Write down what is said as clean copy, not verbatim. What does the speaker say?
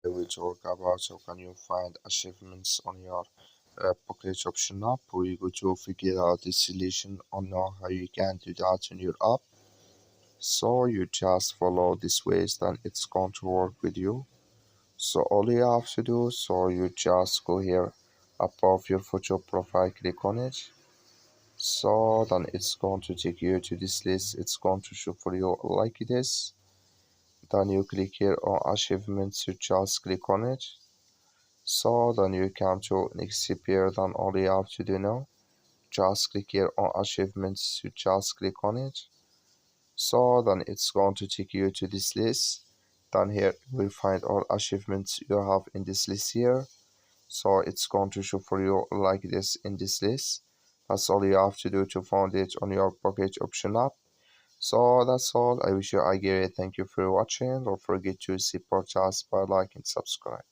I will talk about how can you find achievements on your Pocket Option app. We go to figure out the solution on how you can do that on your app. So you just follow this ways, then it's going to work with you. So all you have to do, so you just go here above your photo profile, click on it. So then it's going to take you to this list. It's going to show for you like this. Then you click here on achievements. You just click on it. So then you come to next here. Then all you have to do now, just click here on achievements. You just click on it. So then it's going to take you to this list. Then here you will find all achievements you have in this list here. So it's going to show for you like this in this list. That's all you have to do to find it on your Pocket Option app. So that's all. I wish you a great thank you for watching. Don't forget to support us by like and subscribe.